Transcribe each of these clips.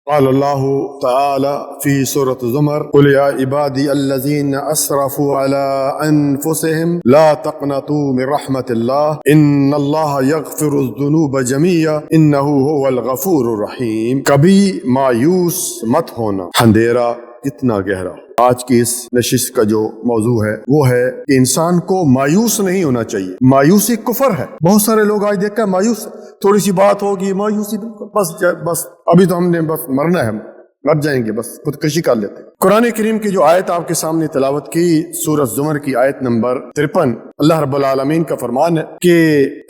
قال اللہ تعالی فی سورۃ الزمر قل یا عبادی الذین اسرفوا علی انفسهم لا تقنطوا من رحمت اللہ ان اللہ یغفر الذنوب جميعا انہ هو الغفور الرحیم۔ کبھی مایوس مت ہونا، اندھیرا کتنا گہرا۔ آج کی اس نشست کا جو موضوع ہے وہ ہے کہ انسان کو مایوس نہیں ہونا چاہیے۔ مایوسی کفر ہے۔ بہت سارے لوگ آج دیکھ کر مایوس، تھوڑی سی بات ہوگی مایوسی، بس ابھی تو ہم نے بس مرنا ہے، مر جائیں گے، بس خودکشی کر لیتے ہیں۔ قرآن کریم کی جو آیت آپ کے سامنے تلاوت کی، سورۃ زمر کی آیت نمبر 53، اللہ رب العالمین کا فرمان ہے کہ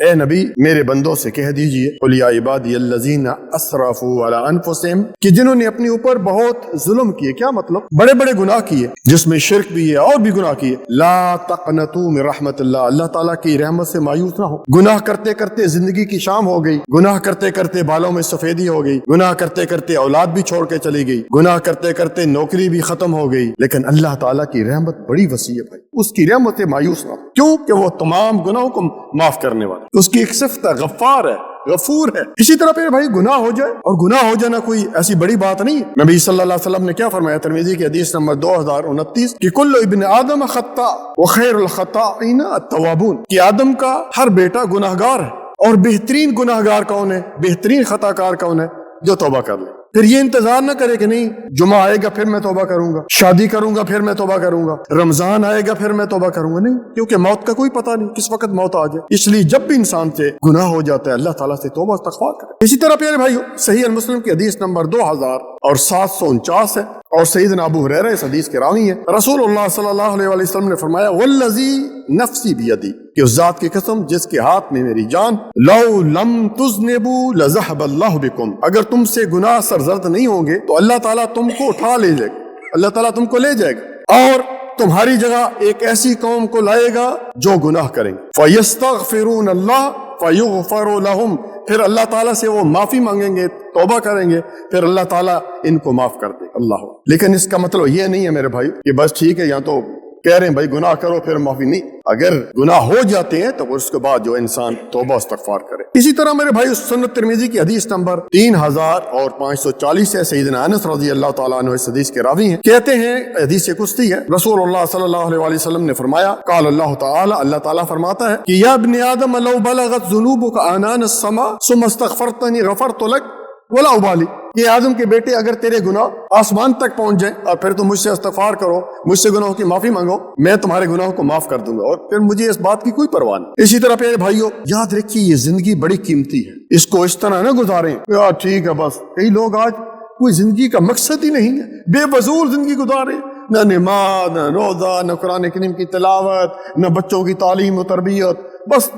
اے نبی میرے بندوں سے کہہ دیجئے قل یا عبادی الذین اسرفوا علی انفسہم، کہ جنہوں نے اپنے اوپر بہت ظلم کیے۔ کیا مطلب؟ بڑے بڑے گناہ کیے، جس میں شرک بھی ہے اور بھی گناہ کیے۔ لا تقنطوا من رحمت اللہ، اللہ تعالیٰ کی رحمت سے مایوس نہ ہو۔ گناہ کرتے کرتے زندگی کی شام ہو گئی، گناہ کرتے کرتے بالوں میں سفیدی ہو گئی، گناہ کرتے کرتے اولاد بھی چھوڑ کے چلی گئی، گناہ کرتے کرتے نوکری بھی ختم ہو گئی، لیکن اللہ تعالیٰ کی رحمت بڑی وسیع ہے بھائی، اس کی رحمت سے مایوس نہ ہو۔ کیوں کہ وہ تمام گناہوں کو معاف کرنے والا، اس کی ایک صفت ہے غفار ہے، غفور ہے۔ اسی طرح پھر بھائی گناہ ہو جائے، اور گناہ ہو جانا کوئی ایسی بڑی بات نہیں ہے۔ نبی صلی اللہ علیہ وسلم نے کیا فرمایا ترمذی کی حدیث نمبر 2029 کہ کل ابن آدم خطاء وخیر الخطائین التوابون، کہ آدم کا ہر بیٹا گناہ گار ہے، اور بہترین گناہ گار کون ہے، بہترین خطا کار کون ہے؟ جو توبہ کر لے۔ پھر یہ انتظار نہ کرے کہ نہیں جمعہ آئے گا پھر میں توبہ کروں گا، شادی کروں گا پھر میں توبہ کروں گا، رمضان آئے گا پھر میں توبہ کروں گا، نہیں، کیونکہ موت کا کوئی پتہ نہیں کس وقت موت آ جائے۔ اس لیے جب بھی انسان سے گناہ ہو جاتا ہے اللہ تعالیٰ سے توبہ استغفار کرے۔ اسی طرح پیارے بھائیو صحیح المسلم کی حدیث نمبر 2749 ہے، اور سیدنا ابو ہریرہ اس حدیث کے راوی ہیں۔ رسول اللہ صلی اللہ علیہ وسلم نے فرمایا والذی نفسی بیدی، کہ اس ذات کی قسم جس کے ہاتھ میں میری جان، لو لم تذنبوا لذهب اللہ بکم، اگر تم سے گناہ سرزد نہیں ہوں گے تو اللہ تعالیٰ تم کو اٹھا لے جائے گا، اللہ تعالیٰ تم کو لے جائے گا، اور تمہاری جگہ ایک ایسی قوم کو لائے گا جو گناہ کریں گے۔ فَيَسْتَغْفِرُونَ اللَّهَ فَيُغْفَرُ لَهُمْ، پھر اللہ تعالیٰ سے وہ معافی مانگیں گے، توبہ کریں گے، پھر اللہ تعالیٰ ان کو معاف کر دے۔ اللہ، لیکن اس کا مطلب یہ نہیں ہے میرے بھائی کہ بس ٹھیک ہے یا تو کہہ رہے ہیں بھائی گناہ کرو پھر معافی، نہیں، اگر گناہ ہو جاتے ہیں تو اس کے بعد جو انسان توبہ استغفار کرے۔ اسی طرح میرے بھائی سنت ترمذی کی حدیث نمبر 3540 ہے، سیدنا انس رضی اللہ تعالیٰ عنہ اس حدیث کے راوی ہیں، کہتے ہیں حدیث قدسی ہے، رسول اللہ صلی اللہ علیہ وسلم نے فرمایا قال اللہ تعالی، اللہ تعالیٰ فرماتا ہے کہ یا ابن آدم لو بلغت ذنوبک عنان السماء ثم استغفرتنی غفرت لک ولا ابالی، کہ آدم کے بیٹے اگر تیرے گناہ آسمان تک پہنچ جائیں اور پھر تم مجھ سے استغفار کرو، مجھ سے گناہوں کی معافی مانگو، میں تمہارے گناہوں کو معاف کر دوں گا، اور پھر مجھے اس بات کی کوئی پرواہ نہیں۔ اسی طرح پیارے بھائیو یاد رکھیے یہ زندگی بڑی قیمتی ہے، اس کو اس طرح نہ گزاریں یار ٹھیک ہے بس۔ کئی لوگ آج کوئی زندگی کا مقصد ہی نہیں ہے، بے فضول زندگی گزارے، نہ نماز، نہ روزہ، نہ قرآن کریم کی تلاوت، نہ بچوں کی تعلیم و تربیت، بس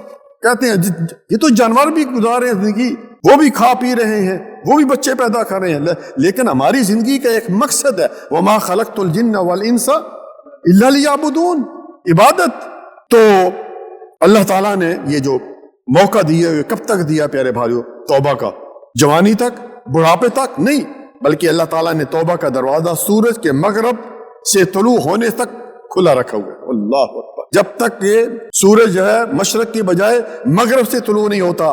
کہتے ہیں یہ تو جانور بھی گزار رہے ہیں زندگی، وہ بھی کھا پی رہے ہیں، وہ بھی بچے پیدا کر رہے ہیں، لیکن ہماری زندگی کا ایک مقصد ہے وما خلقت الجن والانس الا لیعبدون، عبادت۔ تو اللہ تعالیٰ نے یہ جو موقع دیا ہے کب تک دیا پیارے بھائیو؟ توبہ کا، جوانی تک، بڑھاپے تک نہیں، بلکہ اللہ تعالیٰ نے توبہ کا دروازہ سورج کے مغرب سے طلوع ہونے تک کھلا رکھا ہوا ہے۔ اللہ اکبر، جب تک یہ سورج جو ہے مشرق کی بجائے مغرب سے طلوع نہیں ہوتا،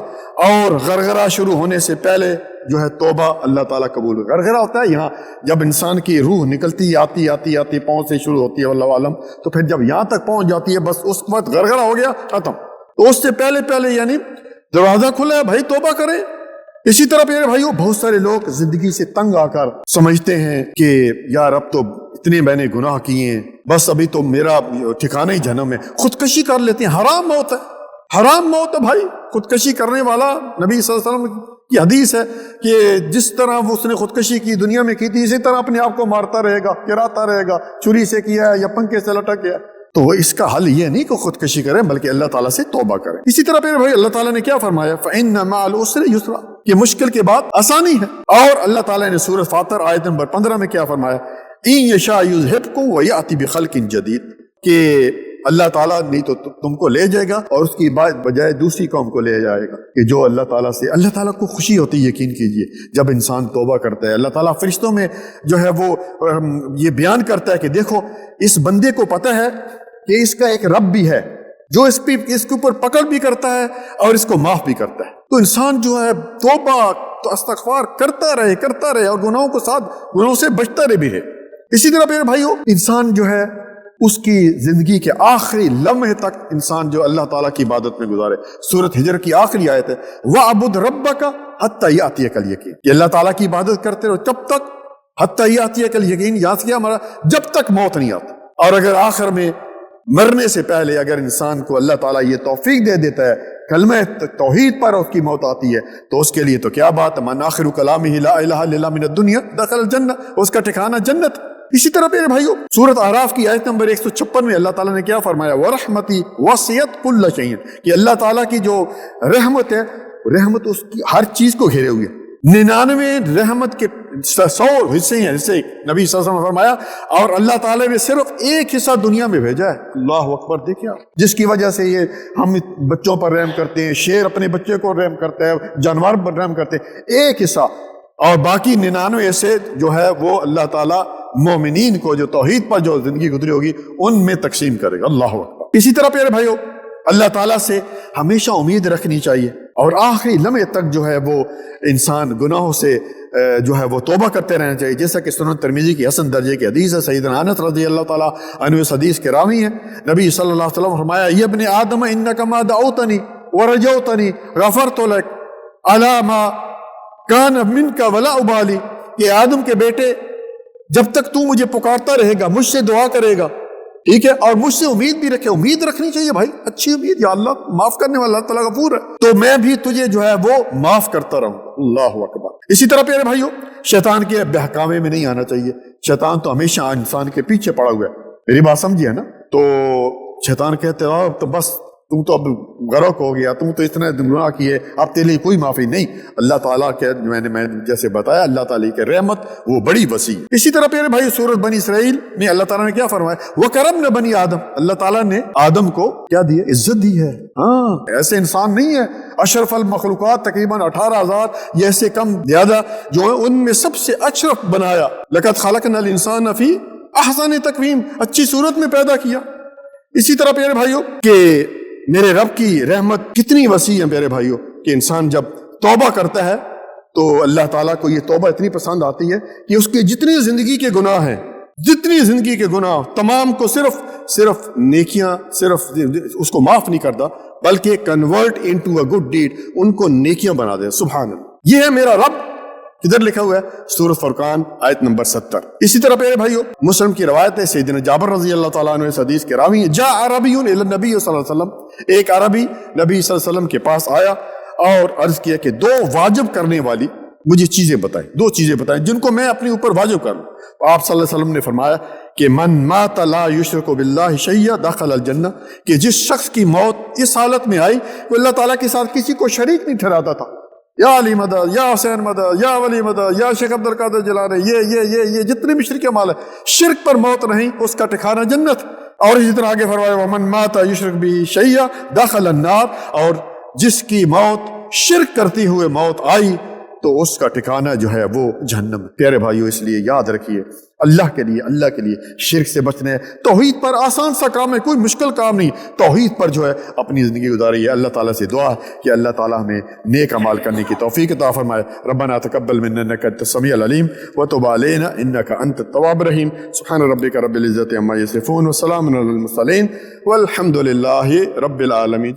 اور غرغرہ شروع ہونے سے پہلے جو ہے توبہ اللہ تعالیٰ قبول۔ غرغرہ ہوتا ہے یہاں جب انسان کی روح نکلتی آتی پاؤں سے شروع ہوتی ہے واللہ عالم، تو پھر جب یہاں تک پہنچ جاتی ہے بس اس وقت غرغرہ ہو گیا ختم۔ تو اس سے پہلے یعنی دروازہ کھلا ہے بھائی، توبہ کریں۔ اسی طرح میرے بھائیوں بہت سارے لوگ زندگی سے تنگ آ کر سمجھتے ہیں کہ یار اب تو اتنے میں نے گناہ کیے ہیں، بس ابھی تو میرا ٹھکانہ ہی جہنم ہے، خودکشی کر لیتے ہیں۔ حرام موت ہے، حرام موت ہے بھائی۔ خودکشی کرنے والا نبی صلی اللہ علیہ وسلم کی حدیث ہے کہ جس طرح اس نے خودکشی کی دنیا میں کی تھی اسی طرح اپنے آپ کو مارتا رہے گا، گراتا رہے گا، چھری سے کیا ہے یا پنکھے سے لٹک گیا۔ تو اس کا حل یہ نہیں کہ خودکشی کریں بلکہ اللہ تعالیٰ سے توبہ کریں۔ اسی طرح پھر بھائی اللہ تعالیٰ نے کیا فرمایا؟ فَإِنَّ مَعَ الْعُسْرِ يُسْرًا، کہ مشکل کے بعد آسانی ہے۔ اور اللہ تعالیٰ نے سورۃ فاطر آیت نمبر 15 میں کیا فرمایا؟ إِن يَشَاء يُذْهِبْكُمْ وَيَأْتِ بِخَلْقٍ جَدِيدٍ، کہ اللہ تعالیٰ نہیں تو تم کو لے جائے گا اور اس کی بجائے دوسری قوم کو لے جائے گا۔ کہ جو اللہ تعالیٰ سے، اللہ تعالیٰ کو خوشی ہوتی ہے، یقین کیجئے جب انسان توبہ کرتا ہے۔ اللہ تعالیٰ فرشتوں میں جو ہے وہ یہ بیان کرتا ہے کہ دیکھو اس بندے کو پتہ ہے کہ اس کا ایک رب بھی ہے جو اس کے اوپر پکڑ بھی کرتا ہے اور اس کو معاف بھی کرتا ہے۔ تو انسان جو ہے تو استغفار کرتا رہے اور گناہوں سے بچتا رہے بھی ہے۔ اسی طرح میرے بھائیو انسان جو ہے اس کی زندگی کے آخری لمحے تک انسان جو اللہ تعالیٰ کی عبادت میں گزارے۔ سورۃ ہجر کی آخری آیت ہے وَعْبُدْ رَبَّكَ حَتَّى يَأْتِيَكَ الْيَقِينُ، کہ اللہ تعالیٰ کی عبادت کرتے رہو جب تک حَتَّى يَأْتِيَكَ الْيَقِينُ، یاد کیا ہمارا جب تک موت نہیں آتا۔ اور اگر آخر میں مرنے سے پہلے اگر انسان کو اللہ تعالیٰ یہ توفیق دے دیتا ہے کلمہ توحید پر اس کی موت آتی ہے تو اس کے لیے تو کیا بات ہے، من آخر کلامہ لا الہ الا اللہ من الدنیا دخل الجنہ، اس کا ٹھکانہ جنت۔ اسی طرح میرے بھائیو سورۃ اعراف کی آیت نمبر 156 میں اللہ تعالیٰ نے کیا فرمایا وَرَحْمَتِي وَسِعَتْ كُلَّ شَيْءٍ، کہ اللہ تعالیٰ کی جو رحمت ہے، رحمت اس کی ہر چیز کو گھیرے ہوئے 99 رحمت کے 100 حصے ہیں، جیسے نبی صلی اللہ علیہ وسلم نے فرمایا، اور اللہ تعالیٰ نے صرف ایک حصہ دنیا میں بھیجا ہے۔ اللہ اکبر، دیکھیں آپ، جس کی وجہ سے یہ ہم بچوں پر رحم کرتے ہیں، شیر اپنے بچے کو رحم کرتا ہے، جانور پر رحم کرتے ہیں، ایک حصہ، اور باقی 99 ایسے جو ہے وہ اللہ تعالیٰ مومنین کو جو توحید پر جو زندگی گزری ہوگی ان میں تقسیم کرے گا۔ اللہ اکبر۔ اسی طرح پیارے بھائیو اللہ تعالیٰ سے ہمیشہ امید رکھنی چاہیے اور آخری لمحے تک جو ہے وہ انسان گناہوں سے جو ہے وہ توبہ کرتے رہنا چاہیے، جیسا کہ سنن ترمذی کی حسن درجے کی حدیث ہے۔ سیدنا انس رضی اللہ تعالیٰ عنہ اس حدیث کے راوی ہیں، نبی صلی اللہ علیہ وسلم نے فرمایا یا ابن آدم انک ما دعوتنی ورجوتنی غفرت لک علی ما کان منک ولا ابالی، کہ آدم کے بیٹے جب تک تو مجھے پکارتا رہے گا، مجھ سے دعا کرے گا، ٹھیک ہے، اور مجھ سے امید بھی رکھے، امید رکھنی چاہیے بھائی، اچھی امید، یا اللہ معاف کرنے والا اللہ تعالیٰ غفور ہے، تو میں بھی تجھے جو ہے وہ معاف کرتا رہوں۔ اللہ اکبر۔ اسی طرح پیارے بھائیو شیطان کے بہکاوے میں نہیں آنا چاہیے، شیطان تو ہمیشہ انسان کے پیچھے پڑا ہوا ہے، میری بات سمجھیے نا، تو شیطان کہتے ہیں تو بس تم تو اب غرق ہو گیا، تم تو اتنا گناہ کیے، اب تیرے لیے کوئی معافی نہیں۔ اللہ تعالیٰ کے میں جیسے بتایا اللہ تعالیٰ کی رحمت وہ بڑی وسیع۔ اسی طرح پیارے بھائی سورۃ بنی اسرائیل میں اللہ تعالیٰ نے کیا فرمایا وَكَرَمْنَا بَنِي آدم، اللہ تعالیٰ نے آدم کو کیا دیا، عزت دی ہے۔ ہاں، ایسے انسان نہیں ہے، اشرف المخلوقات تقریباً 18,000 یا ایسے کم زیادہ جو ہے ان میں سب سے اشرف بنایا، لَقَدْ خَلَقْنَا الْإِنسَانَ فِي أَحْسَنِ تَقْوِيمٍ، اچھی صورت میں پیدا کیا۔ اسی طرح پیارے بھائیوں کہ میرے رب کی رحمت کتنی وسیع ہے پیارے بھائیوں، کہ انسان جب توبہ کرتا ہے تو اللہ تعالیٰ کو یہ توبہ اتنی پسند آتی ہے کہ اس کے جتنی زندگی کے گناہ ہیں، جتنی زندگی کے گناہ تمام کو صرف نیکیاں، صرف اس کو معاف نہیں کرتا بلکہ convert into a good deed, ان کو نیکیاں بنا دے۔ سبحان اللہ، یہ ہے میرا رب، کدھر لکھا ہوا ہے سورۃ فرقان آیت نمبر 70۔ اسی طرح پیارے بھائیو مسلم کی روایت ہے، سیدنا جابر رضی اللہ تعالیٰ عنہ اس حدیث کے راوی ہیں، جاء عربی الی النبی صلی اللہ علیہ وسلم، ایک عربی نبی صلی اللہ علیہ وسلم کے پاس آیا اور عرض کیا کہ دو واجب کرنے والی مجھے چیزیں بتائیں، دو چیزیں بتائیں جن کو میں اپنے اوپر واجب کروں۔ آپ صلی اللہ علیہ وسلم نے فرمایا کہ من مات لا یشرک باللہ شیئا دخل الجنہ، کہ جس شخص کی موت اس حالت میں آئی وہ اللہ تعالیٰ کے ساتھ کسی کو شریک نہیں ٹھہراتا تھا، یا علی مدد، یا حسین مدد، یا ولی مدد، یا شیخ عبد القادر جیلانی، یہ جتنے بھی شرک مال ہے، شرک پر موت نہیں، اس کا ٹھکانہ جنت۔ اور اسی طرح آگے فرمایا ومن مات یشرک بہ شیئا دخل النار، اور جس کی موت شرک کرتے ہوئے موت آئی تو اس کا ٹھکانہ جو ہے وہ جہنم۔ پیارے بھائیو اس لیے یاد رکھیے اللہ کے لیے شرک سے بچنے ہے، توحید پر آسان سا کام ہے، کوئی مشکل کام نہیں، توحید پر جو ہے اپنی زندگی گزاری ہے۔ اللہ تعالیٰ سے دعا ہے کہ اللہ تعالیٰ ہمیں نیک اعمال کرنے کی توفیق عطا فرمائے۔ ربنا تقبل منا انک انت السمیع العلیم وتب علینا انک انت التواب الرحیم۔ سبحان ربک رب العزۃ عما یصفون وسلام علی المرسلین والحمد للہ رب العالمین۔